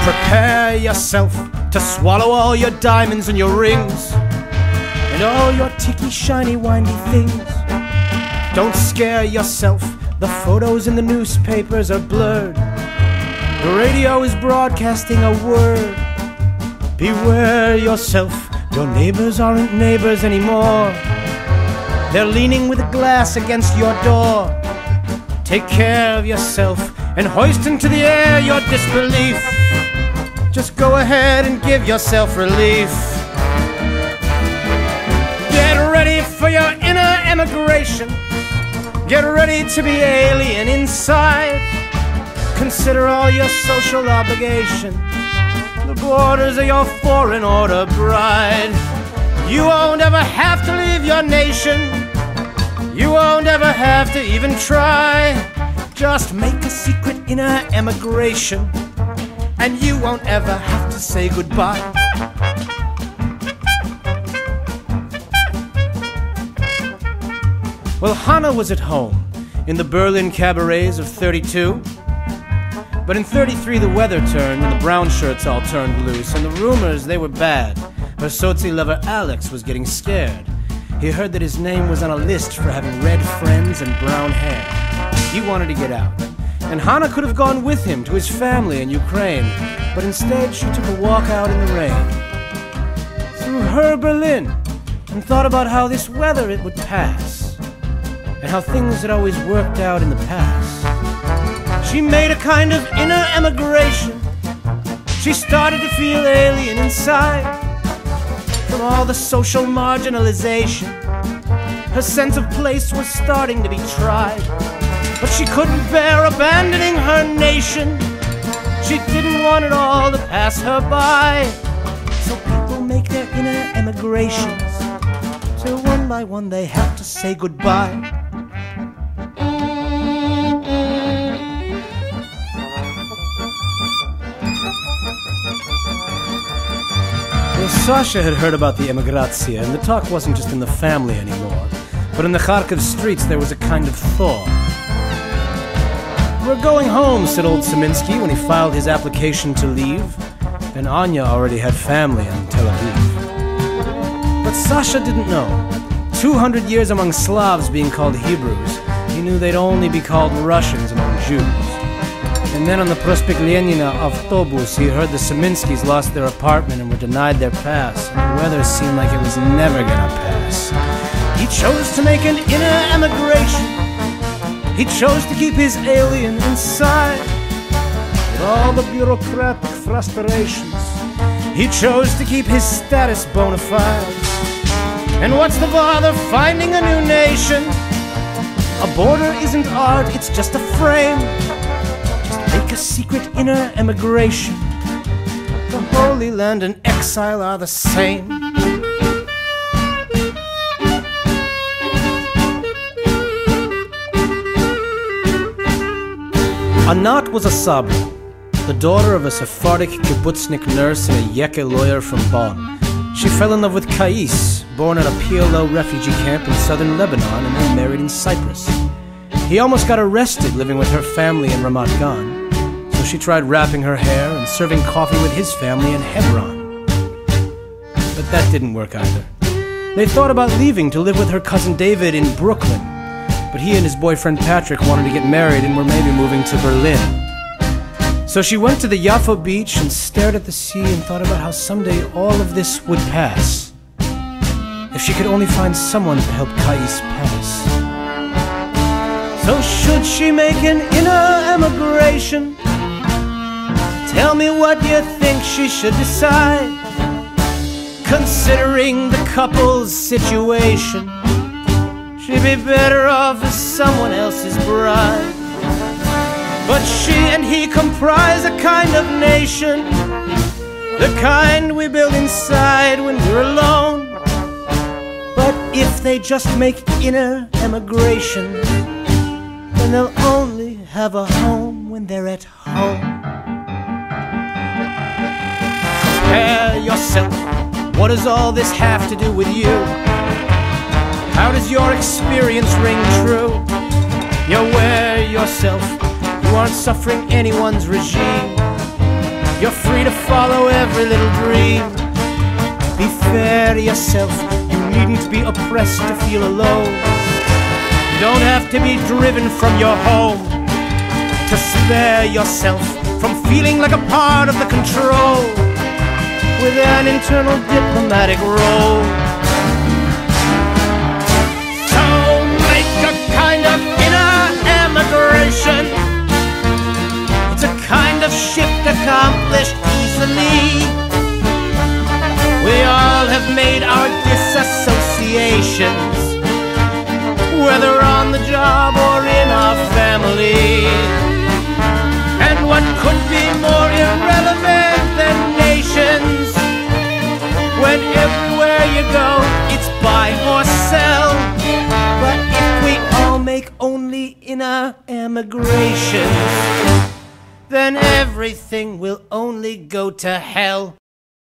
Prepare yourself to swallow all your diamonds and your rings and all your ticky, shiny, windy things. Don't scare yourself, the photos in the newspapers are blurred. The radio is broadcasting a word. Beware yourself, your neighbors aren't neighbors anymore. They're leaning with a glass against your door. Take care of yourself and hoist into the air your disbelief. Just go ahead and give yourself relief. Get ready for your inner emigration. Get ready to be alien inside. Consider all your social obligation. The borders are your foreign order bride. You won't ever have to leave your nation. You won't ever have to even try. Just make a secret inner emigration, and you won't ever have to say goodbye. Well, Hannah was at home in the Berlin cabarets of 32. But in 33 the weather turned and the brown shirts all turned loose, and the rumors, they were bad. Her soci lover Alex was getting scared. He heard that his name was on a list for having red friends and brown hair. He wanted to get out, and Hannah could have gone with him to his family in Ukraine, but instead she took a walk out in the rain through her Berlin and thought about how this weather it would pass and how things had always worked out in the past. She made a kind of inner emigration. She started to feel alien inside from all the social marginalization. Her sense of place was starting to be tried, but she couldn't bear abandoning her nation. She didn't want it all to pass her by. So people make their inner emigrations, till one by one they have to say goodbye. Well, Sasha had heard about the emigration, and the talk wasn't just in the family anymore, but in the Kharkiv streets there was a kind of thaw. "We're going home," said old Saminsky when he filed his application to leave, and Anya already had family in Tel Aviv. But Sasha didn't know. 200 years among Slavs being called Hebrews, he knew they'd only be called Russians among Jews. And then on the Prospekt Lenina autobus, he heard the Saminskys lost their apartment and were denied their pass, and the weather seemed like it was never gonna pass. He chose to make an inner emigration. He chose to keep his alien inside with all the bureaucratic frustrations. He chose to keep his status bona fide. And what's the bother finding a new nation? A border isn't art, it's just a frame. Make a secret inner emigration. The Holy Land and exile are the same. Anat was a Sabra, the daughter of a Sephardic kibbutznik nurse and a Yeke lawyer from Bonn. She fell in love with Kais, born at a PLO refugee camp in southern Lebanon, and they married in Cyprus. He almost got arrested living with her family in Ramat Gan. So she tried wrapping her hair and serving coffee with his family in Hebron. But that didn't work either. They thought about leaving to live with her cousin David in Brooklyn, but he and his boyfriend Patrick wanted to get married and were maybe moving to Berlin. So she went to the Yaffo beach and stared at the sea and thought about how someday all of this would pass, if she could only find someone to help Kais pass. So should she make an inner emigration? Tell me what you think she should decide, considering the couple's situation. She'd be better off as someone else's bride. But she and he comprise a kind of nation, the kind we build inside when we're alone. But if they just make inner emigration, then they'll only have a home when they're at home. Prepare yourself. What does all this have to do with you? How does your experience ring true? You're aware yourself. You aren't suffering anyone's regime. You're free to follow every little dream. Be fair to yourself, you needn't be oppressed to feel alone. You don't have to be driven from your home to spare yourself from feeling like a part of the control with an internal diplomatic role. So make a kind of inner emigration. It's a kind of shift accomplished easily. We all have made our disassociations, whether on the job or in our family. And what could be more irrelevant than nations, when everywhere you go it's buy or sell? But if we all make only inner emigrations, then everything will only go to hell.